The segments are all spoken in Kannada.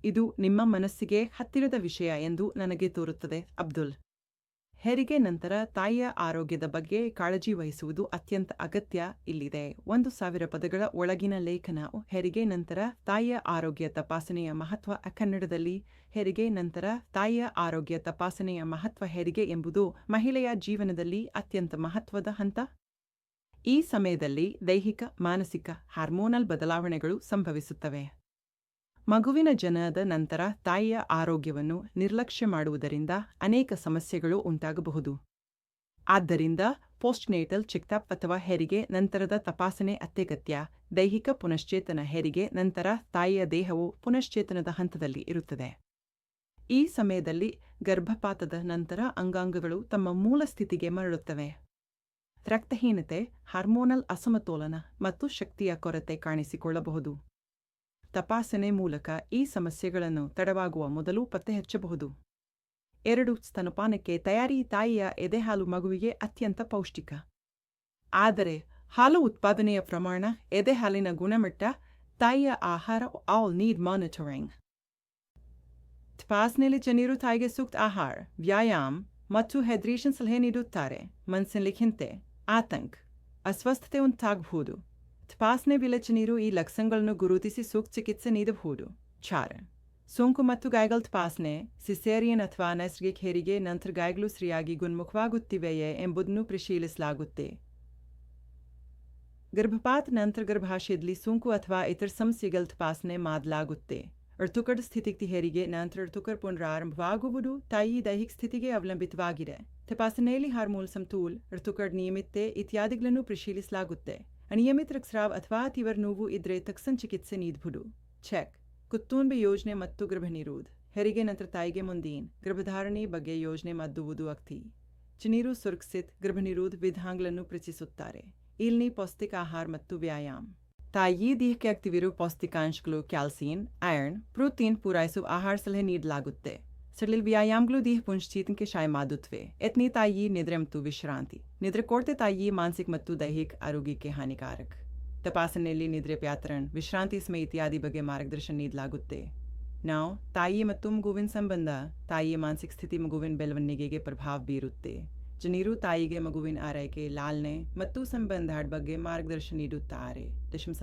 ಇದು ನಿಮ್ಮ ಮನಸ್ಸಿಗೆ ಹತ್ತಿರದ ವಿಷಯ ಎಂದು ನನಗೆ ತೋರುತ್ತದೆ. ಅಬ್ದುಲ್. ಹೆರಿಗೆ ನಂತರ ತಾಯಿಯ ಆರೋಗ್ಯದ ಬಗ್ಗೆ ಕಾಳಜಿ ವಹಿಸುವುದು ಅತ್ಯಂತ ಅಗತ್ಯ. ಇಲ್ಲಿದೆ 1000 ಪದಗಳ ಒಳಗಿನ ಲೇಖನ. ಹೆರಿಗೆ ನಂತರ ತಾಯಿಯ ಆರೋಗ್ಯ ತಪಾಸಣೆಯ ಮಹತ್ವ. ಕನ್ನಡದಲ್ಲಿ ಹೆರಿಗೆ ನಂತರ ತಾಯಿಯ ಆರೋಗ್ಯ ತಪಾಸಣೆಯ ಮಹತ್ವ. ಹೆರಿಗೆ ಎಂಬುದು ಮಹಿಳೆಯ ಜೀವನದಲ್ಲಿ ಅತ್ಯಂತ ಮಹತ್ವದ ಹಂತ. ಈ ಸಮಯದಲ್ಲಿ ದೈಹಿಕ, ಮಾನಸಿಕ, ಹಾರ್ಮೋನಲ್ ಬದಲಾವಣೆಗಳು ಸಂಭವಿಸುತ್ತವೆ. ಮಗುವಿನ ಜನನದ ನಂತರ ತಾಯಿಯ ಆರೋಗ್ಯವನ್ನು ನಿರ್ಲಕ್ಷ್ಯ ಮಾಡುವುದರಿಂದ ಅನೇಕ ಸಮಸ್ಯೆಗಳು ಉಂಟಾಗಬಹುದು. ಆದ್ದರಿಂದ ಪೋಸ್ಟ್ನೇಟಲ್ ಚೆಕ್ಅಪ್ ಅಥವಾ ಹೆರಿಗೆ ನಂತರದ ತಪಾಸಣೆ ಅತ್ಯಗತ್ಯ. ದೈಹಿಕ ಪುನಶ್ಚೇತನ. ಹೆರಿಗೆ ನಂತರ ತಾಯಿಯ ದೇಹವು ಪುನಶ್ಚೇತನದ ಹಂತದಲ್ಲಿ ಇರುತ್ತದೆ. ಈ ಸಮಯದಲ್ಲಿ ಗರ್ಭಪಾತದ ನಂತರ ಅಂಗಾಂಗಗಳು ತಮ್ಮ ಮೂಲ ಸ್ಥಿತಿಗೆ ಮರಳುತ್ತವೆ. ರಕ್ತಹೀನತೆ, ಹಾರ್ಮೋನಲ್ ಅಸಮತೋಲನ ಮತ್ತು ಶಕ್ತಿಯ ಕೊರತೆ ಕಾಣಿಸಿಕೊಳ್ಳಬಹುದು. ತಪಾಸಣೆ ಮೂಲಕ ಈ ಸಮಸ್ಯೆಗಳನ್ನು ತಡವಾಗುವ ಮೊದಲು ಪತ್ತೆಹಚ್ಚಬಹುದು. 2. ಸ್ತನಪಾನಕ್ಕೆ ತಯಾರಿ. ತಾಯಿಯ ಎದೆಹಾಲು ಮಗುವಿಗೆ ಅತ್ಯಂತ ಪೌಷ್ಟಿಕ. ಆದರೆ ಹಾಲು ಉತ್ಪಾದನೆಯ ಪ್ರಮಾಣ, ಎದೆಹಾಲಿನ ಗುಣಮಟ್ಟ, ತಾಯಿಯ ಆಹಾರ ಆಲ್ ನೀಡ್ ಮಾನಿಟರಿಂಗ್. ತಪಾಸಣೆಯಲ್ಲಿ ಜನರು ತಾಯಿಗೆ ಸೂಕ್ತ ಆಹಾರ, ವ್ಯಾಯಾಮ ಮತ್ತು ಹೈಡ್ರೇಷನ್ ಸಲಹೆ ನೀಡುತ್ತಾರೆ. ಮನಸ್ಸಿನಲ್ಲಿ ಚಿಂತೆ, ಆತಂಕ, ಅಸ್ವಸ್ಥತೆ ಉಂಟಾಗಬಹುದು. ತಪಾಸಣೆ ವೇಳೆ ಜನರು ಈ ಲಕ್ಷಣಗಳನ್ನು ಗುರುತಿಸಿ ಸೂಕ್ತ ಚಿಕಿತ್ಸೆ ನೀಡಬಹುದು. 4. ಸೋಂಕು ಮತ್ತು ಗಾಯಗಳ ತಪಾಸಣೆ. ಸಿಸೇರಿಯನ್ ಅಥವಾ ನೈಸರ್ಗಿಕ ಹೆರಿಗೆ ನಂತರ ಗಾಯಗಳು ಸರಿಯಾಗಿ ಗುಣಮುಖವಾಗುತ್ತಿವೆಯೇ ಎಂಬುದನ್ನು ಪರಿಶೀಲಿಸಲಾಗುತ್ತೆ. ಗರ್ಭಪಾತ ನಂತರ ಗರ್ಭಾಶಯದಲ್ಲಿ ಸೋಂಕು ಅಥವಾ ಇತರ ಸಮಸ್ಯೆಗಳ ತಪಾಸಣೆ ಮಾಡಲಾಗುತ್ತೆ. ಋತುಕಡ ಸ್ಥಿತಿ. ಹೆರಿಗೆ ನಂತರ ಋತುಕರ ಪುನರಾರಂಭವಾಗುವುದು ತಾಯಿ ದೈಹಿಕ ಸ್ಥಿತಿಗೆ ಅವಲಂಬಿತವಾಗಿದೆ. ತಪಾಸಣೆಯಲ್ಲಿ ಹಾರ್ಮೋನ್ ಸಮತೋಲ, ಋತುಕಡ ನಿಯಮಿತತೆ ಇತ್ಯಾದಿಗಳನ್ನು ಪರಿಶೀಲಿಸಲಾಗುತ್ತೆ. ಅನಿಯಮಿತ ರಕ್ತಸ್ರಾವ ಅಥವಾ ತೀವ್ರ ನೋವು ಇದ್ರೆ ತಕ್ಷಣ ಚಿಕಿತ್ಸೆ ನೀಡಬಹುದು. ಚೆಕ್. ಕುಟುಂಬ ಯೋಜನೆ ಮತ್ತು ಗರ್ಭನಿರೋಧ. ಹೆರಿಗೆ ನಂತರ ತಾಯಿಗೆ ಮುಂದಿನ ಗರ್ಭಧಾರಣೆ ಬಗ್ಗೆ ಯೋಜನೆ ಮಾಡುವುದು ಅಗತ್ಯ. ಜನರು ಸುರಕ್ಷಿತ ಗರ್ಭನಿರೋಧ ವಿಧಾನಗಳನ್ನು ಪ್ರಚಿಸುತ್ತಾರೆ. ಇಲ್ಲಿ ಪೌಷ್ಟಿಕ ಆಹಾರ ಮತ್ತು ವ್ಯಾಯಾಮ. ತಾಯಿ ದೇಹಕ್ಕೆ ಅಗತ್ಯವಿರುವ ಪೌಷ್ಟಿಕಾಂಶಗಳು ಕ್ಯಾಲ್ಸಿಯಂ, ಐರನ್, ಪ್ರೋಟೀನ್ ಪೂರೈಸುವ ಆಹಾರ ಸಲಹೆ ನೀಡಲಾಗುತ್ತೆ. ಸಡಿಲ ವ್ಯಾಯಾಮಗಳು ದೇಹ ಪುನಶ್ಚೇತನಕ್ಕೆ ಸಹಾಯ ಮಾಡುತ್ತವೆ. ಎತ್ನಿ ತಾಯಿ ನಿದ್ರೆ ಮತ್ತು ವಿಶ್ರಾಂತಿ. ನಿದ್ರೆ ಕೊರತೆ ತಾಯಿ ಮಾನಸಿಕ ಮತ್ತು ದೈಹಿಕ ಆರೋಗ್ಯಕ್ಕೆ ಹಾನಿಕಾರಕ. ತಪಾಸಣೆಯಲ್ಲಿ ನಿದ್ರೆ ಪ್ಯಾಟರ್ನ್, ವಿಶ್ರಾಂತಿ ಸಮಯ ಇತ್ಯಾದಿ ಬಗ್ಗೆ ಮಾರ್ಗದರ್ಶನ ನೀಡಲಾಗುತ್ತೆ. ನಾವು ತಾಯಿ ಮತ್ತು ಮಗುವಿನ ಸಂಬಂಧ. ತಾಯಿಯ ಮಾನಸಿಕ ಸ್ಥಿತಿ ಮಗುವಿನ ಬೆಳವಣಿಗೆಗೆ ಪ್ರಭಾವ ಬೀರುತ್ತೆ. ಜನರು ತಾಯಿಗೆ ಮಗುವಿನ ಆರೈಕೆ, ಲಾಲನೆ ಮತ್ತು ಸಂಬಂಧದ ಬಗ್ಗೆ ಮಾರ್ಗದರ್ಶನ ನೀಡುತ್ತಾರೆ.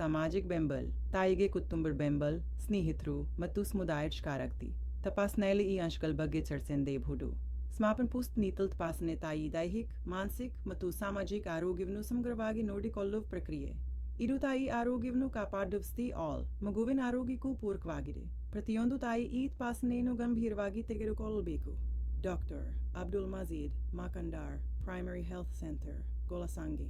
ಸಾಮಾಜಿಕ ಬೆಂಬಲ. ತಾಯಿಗೆ ಕುಟುಂಬದ ಬೆಂಬಲ, ಸ್ನೇಹಿತರು ಮತ್ತು ಸಮುದಾಯದ ಶಕ್ತಿ. ತಪಾಸಣೆಯಲ್ಲಿ ಈ ಅಂಶಗಳ ಬಗ್ಗೆ ಚರ್ಚೆ ನೀಡಬಹುದು. ಸಮಾಪನ. ಪೋಸ್ಟ್ನೇಟಲ್ ತಪಾಸಣೆ ತಾಯಿ ದೈಹಿಕ, ಮಾನಸಿಕ ಮತ್ತು ಸಾಮಾಜಿಕ ಆರೋಗ್ಯವನ್ನು ಸಮಗ್ರವಾಗಿ ನೋಡಿಕೊಳ್ಳುವ ಪ್ರಕ್ರಿಯೆ. ಇದು ತಾಯಿ ಆರೋಗ್ಯವನ್ನು ಕಾಪಾಡುವಷ್ಟೇ ಅಲ್ಲ, ಮಗುವಿನ ಆರೋಗ್ಯಕ್ಕೂ ಪೂರಕವಾಗಿದೆ. ಪ್ರತಿಯೊಂದು ತಾಯಿ ಈ ತಪಾಸಣೆಯನ್ನು ಗಂಭೀರವಾಗಿ ತೆಗೆದುಕೊಳ್ಳಬೇಕು. ಡಾಕ್ಟರ್ ಅಬ್ದುಲ್ ಮಜೀದ್ ಮಾಕಂದಾರ್, ಪ್ರೈಮರಿ ಹೆಲ್ತ್ ಸೆಂಟರ್, ಗೋಲಸಂಗಿ.